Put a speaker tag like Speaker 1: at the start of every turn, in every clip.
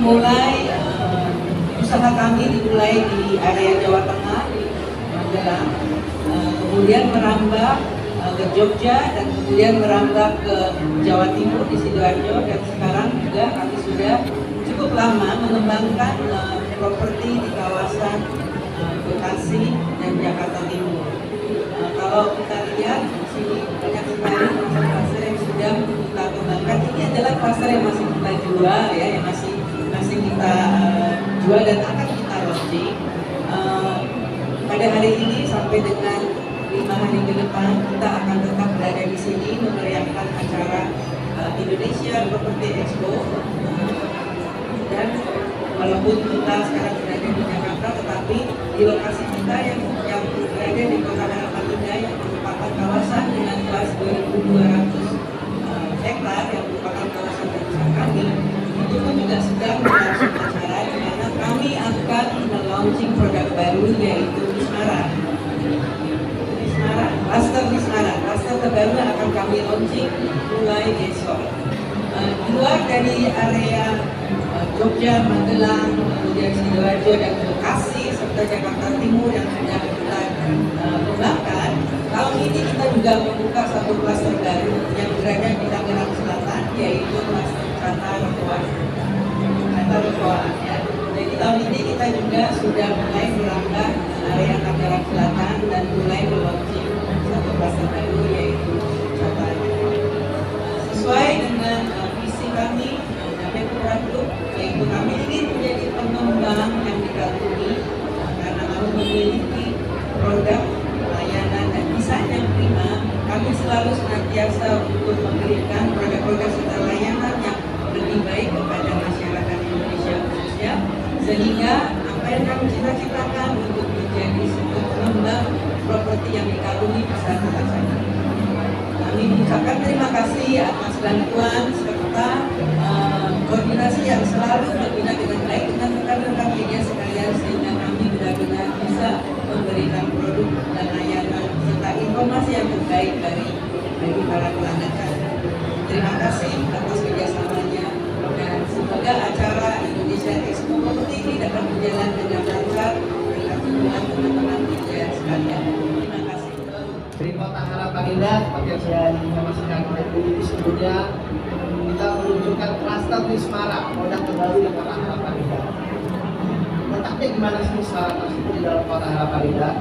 Speaker 1: memulai usaha kami dimulai di area Jawa Tengah, di Magelang, kemudian merambah ke Jogja, dan kemudian merambah ke Jawa Timur di Sidoarjo, dan sekarang juga kami sudah cukup lama mengembangkan properti di kawasan Bekasi dan Jakarta Timur. Kalau kita lihat di sini banyak sekali klaster yang sudah kita kembangkan. Ini adalah klaster yang masih kita jual, ya, yang masih kita jual dan akan kita launching. Pada hari ini sampai dengan 5 hari ke depan kita akan tetap berada di sini memeriahkan acara Indonesia Property Expo. Dan walaupun kita sekarang berada di Jakarta, tetapi di lokasi kita yang berada di Kota Harapan Indah yang merupakan kawasan dengan luas 2.200 hektar yang merupakan kawasan terbesar kami, itu pun juga sedang berlangsung acara di mana kami akan melaunching produk baru, yaitu Wismara. Klaster terbaru akan kami launching mulai besok. Di luar dari area Jogja, Magelang, kemudian Sidoarjo dan Bekasi serta Jakarta Timur yang sudah kita kembangkan, tahun ini kita juga membuka satu klaster baru yang berada di Tangerang Selatan, yaitu klaster Wisata Rokoaan. Ya. Jadi tahun ini kita juga sudah mulai merambah area Tangerang Selatan dan mulai melaunching satu klaster baru, yaitu wisata. Sesuai dengan visi kami Group, yaitu kami ingin menjadi pengembang yang dikagumi karena kami memiliki produk, layanan, dan desain yang prima. Kami selalu senantiasa untuk memberikan produk-produk serta layanan yang lebih baik kepada masyarakat Indonesia khususnya, sehingga apa yang kami cita-citakan untuk menjadi sebuah pengembang properti yang dikagumi bisa terlaksana. Kami mengucapkan terima kasih atas bantuan serta koordinasi yang selalu berbina dengan baik dengan rekan-rekan media sekalian, sehingga kami benar-benar bisa memberikan produk dan layanan serta informasi yang terbaik bagi para pelanggan kami. Terima kasih atas kerjasamanya, dan semoga acara Indonesia Expo Property ini dapat berjalan dengan lancar dengan dukungan teman-teman media sekalian. Terima kasih.
Speaker 2: Dari Kota Harapan Indah, seperti yang sudah diinformasikan oleh Bu Didi sebelumnya, kita meluncurkan klaster Wismara, produk terbaru di Kota Harapan Indah. Letaknya gimana sih Wismara tersebut di dalam Kota Harapan Indah?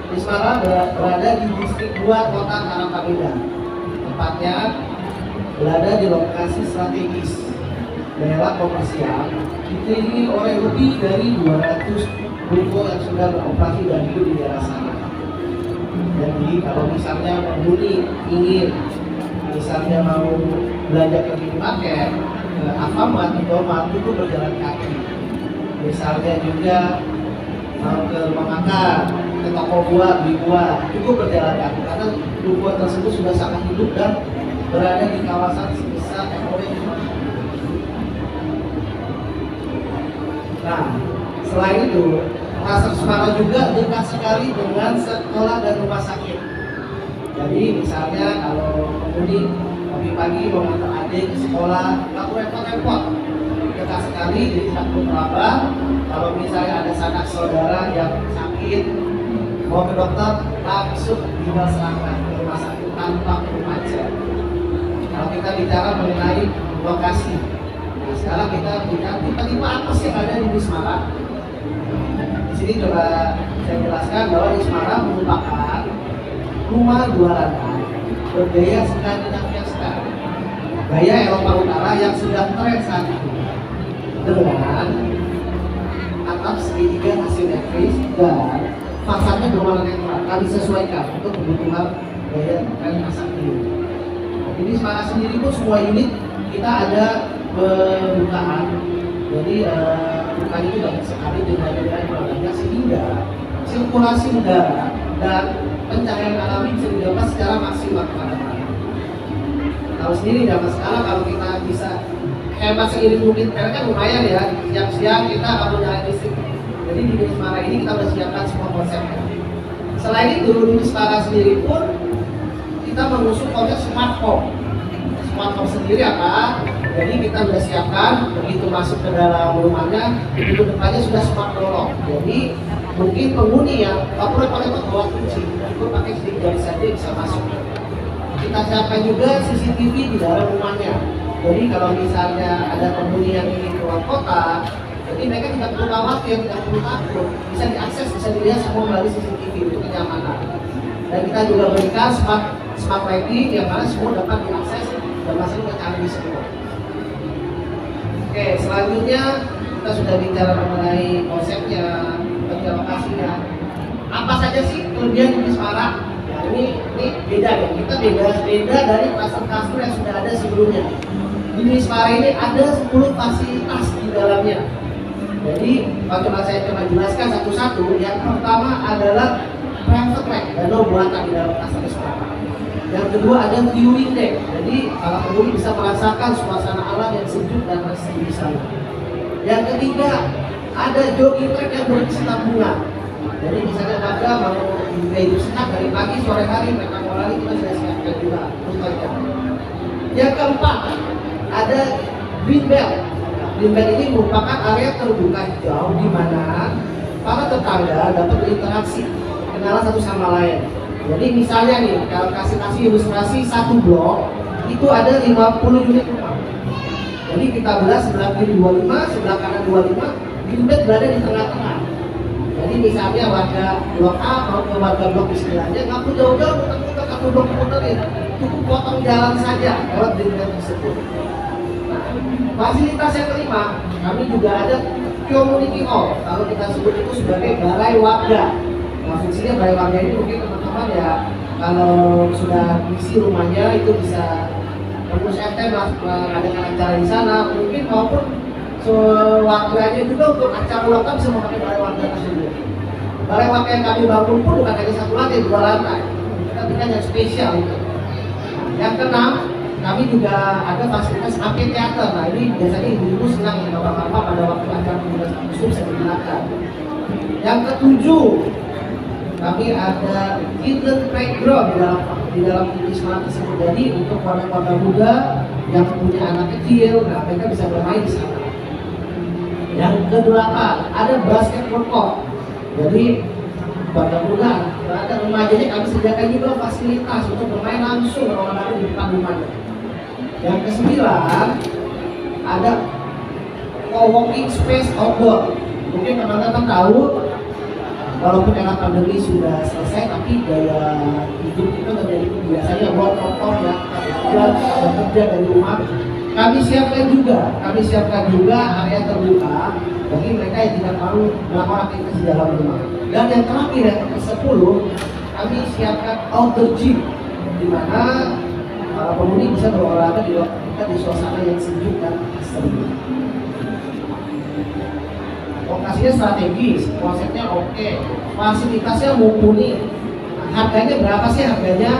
Speaker 2: Wismara berada di distrik 2 Kota Harapan Indah. Tempatnya berada di lokasi strategis, daerah komersial, dikelilingi oleh lebih dari 200 ruko yang sudah beroperasi dan hidup di daerah sana. Jadi kalau misalnya penghuni ingin misalnya mau belanja ke minimarket, ke Alfamart, Indomaret, itu berjalan kaki. Misalnya juga mau ke rumah makan, ke toko buah, beli buah, itu berjalan kaki karena ruko tersebut sudah sangat hidup dan berada di kawasan sebesar ekonomi. Nah, selain itu, Pasar Wismara juga dekat sekali dengan sekolah dan rumah sakit. Jadi misalnya kalau penghuni pagi-pagi mau ngantar adik ke sekolah, nggak perlu repot-repot, dekat sekali, jadi satu meraba. Kalau misalnya ada sanak saudara yang sakit, mau ke dokter, langsung tinggal serahkan ke rumah sakit tanpa perlu macet. Kalau kita bicara mengenai lokasi, nah sekarang kita bicara tipe-tipe apa sih yang ada di Wismara. Di sini coba saya jelaskan bahwa Wismara merupakan rumah 2 lantai bergaya Skandinavia style, gaya Eropa Utara yang sudah tren saat itu, dengan atap segitiga asimetris dan fasadnya berwarna netral. Kami sesuaikan untuk kebutuhan gaya tren masa kini. Jadi Wismara sendiri pun semua unit kita ada pembukaan. Jadi bukan itu banyak sekali dengan banyak sehingga sirkulasi udara dan pencahayaan alami bisa didapat secara maksimal kepada malam. Tahu sendiri zaman sekarang kalau kita bisa hemat seiring mungkin, karena kan lumayan ya, siang-siang kita kalau nyalain listrik. Jadi di Wismara ini kita sudah siapkan semua konsepnya. Selain itu di Wismara sendiri pun kita mengusung konsep smart home. Smart home sendiri apa? Jadi kita sudah siapkan, begitu masuk ke dalam rumahnya, itu depannya sudah smart door lock. Jadi mungkin penghuni yang tak perlu pakai bawa kunci, itu pakai stick jari saja bisa masuk. Kita siapkan juga CCTV di dalam rumahnya. Jadi kalau misalnya ada penghuni yang ingin keluar kota, jadi mereka tidak perlu khawatir, tidak perlu takut, bisa diakses, bisa dilihat semua melalui CCTV untuk kenyamanan. Dan kita juga berikan smart lighting yang mana semua dapat diakses dan masih tercanggih semua. Oke, selanjutnya kita sudah bicara mengenai konsepnya, tentang lokasinya. Apa saja sih kelebihan di Semarang? Nah, ini beda ya. Kita beda dari kluster-kluster yang sudah ada sebelumnya. Di Semarang ini ada 10 fasilitas di dalamnya. Jadi, kalau saya coba jelaskan satu-satu, yang pertama adalah private lake, danau buatan di dalam kluster Semarang. Yang kedua ada viewing deck, jadi para penghuni bisa merasakan suasana alam yang sejuk dan bersih di sana. Yang ketiga ada jogging track yang berkesinambungan. Jadi misalnya warga mau hidup sehat dari pagi sore hari mereka mau lari, kita sudah siapkan juga rutenya. Yang keempat ada green belt. Green belt ini merupakan area terbuka hijau di mana para tetangga dapat berinteraksi, kenalan satu sama lain. Jadi misalnya nih, kalau kasih ilustrasi satu blok itu ada 50 unit rumah. Jadi kita belah sebelah kiri 25, sebelah kanan 25, unit berada di tengah-tengah. Jadi misalnya warga blok A mau ke warga blok di sebelahnya, nggak perlu jauh-jauh muter-muter satu blok muterin, cukup potong jalan saja lewat unit tersebut. Nah, fasilitas yang kelima, kami juga ada community hall. Kalau kita sebut itu sebagai balai warga. Nah, fungsinya balai warga ini mungkin teman-teman ya kalau sudah isi rumahnya itu bisa pengurus RT mengadakan acara di sana, mungkin maupun warganya juga untuk acara ulang tahun bisa memakai balai warga tersebut. Balai warga yang kami bangun pun bukan hanya satu lantai, 2 lantai, tapi kan yang spesial itu. Yang keenam, kami juga ada fasilitas amphitheater. Nah ini biasanya ibu-ibu senang ya bapak-bapak pada waktu acara 17 Agustus bisa digunakan. Yang ketujuh, kami ada hidden playground di dalam Semarang tersebut. Jadi untuk warga-warga muda yang punya anak kecil, nah mereka bisa bermain di sana. Yang kedelapan ada basketball court. Jadi warga muda, ada remajanya kami sediakan juga fasilitas untuk bermain langsung olahraga di depan rumahnya. Yang kesembilan ada co-working space outdoor. Mungkin teman-teman tahu, walaupun era pandemi sudah selesai, tapi gaya hidup kita menjadi biasanya buat motor ya, bekerja dari rumah. Kami siapkan juga area terbuka bagi mereka yang tidak mau melakukan aktivitas di dalam rumah. Dan yang terakhir yang ke-10, kami siapkan outdoor gym, di mana para penghuni bisa berolahraga di suasana yang sejuk dan asri. Lokasinya strategis, konsepnya oke, fasilitasnya mumpuni. Harganya berapa sih harganya?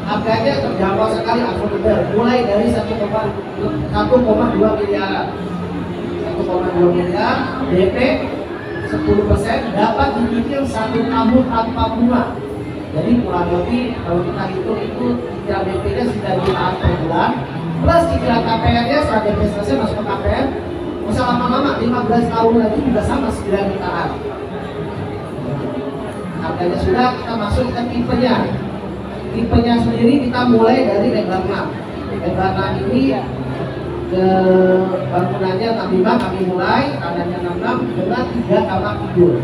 Speaker 2: Harganya terjangkau sekali, affordable, mulai dari 1,2 miliar. 1,2 miliar, DP 10% dapat dicicil 1 tahun tanpa bunga. Jadi kurang lebih kalau kita hitung itu cicilan DP-nya 9 jutaan per bulan, plus cicilan KPR-nya setelah DP selesai masuk ke KPR. Bisa lama-lama 15 tahun lagi juga sama 9 jutaan. Harganya sudah, kita masuk ke tipenya. Tipenya sendiri kita mulai dari lebar 6. Lebar 6 ini ke bangunannya 65 kami mulai, kanannya 66 dengan 3 kamar tidur.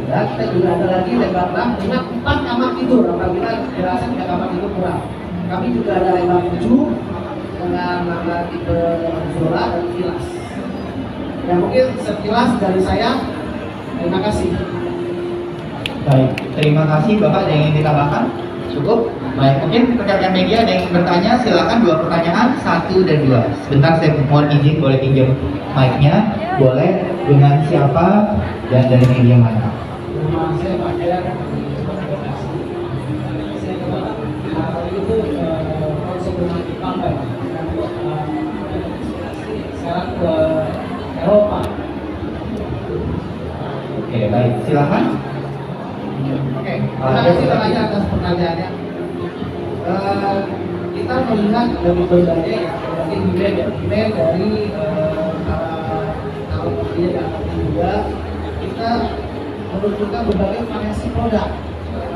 Speaker 2: Dan kita juga ada lagi lebar 6 dengan 4 kamar tidur. Apabila dirasa 3 kamar tidur kurang. Kami juga ada lebar 7 dengan nama tipe Zola dan Vilas. Ya mungkin sekilas dari saya. Terima kasih.
Speaker 3: Baik, terima kasih Bapak. Ada yang ingin ditambahkan? Cukup? Baik, mungkin rekan-rekan media ada yang bertanya, silakan 2 pertanyaan, 1 dan 2. Sebentar saya mohon izin boleh pinjam mic-nya, boleh dengan siapa dan dari media mana?
Speaker 2: Nama saya Pak Jaya. Saya kebetulan itu konsep rumah Jepang Pak. Sekarang ke Eropa.
Speaker 3: Oke, baik, silakan.
Speaker 2: Oke, terima kasih banyak atas pertanyaannya. kita melihat dari berbagai demand dari para calon pembeli dan pembeli juga, kita menunjukkan berbagai variasi produk.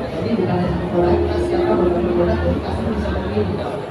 Speaker 2: Jadi bukan hanya satu produk, kita siapkan berbagai produk untuk customer bisa memilih.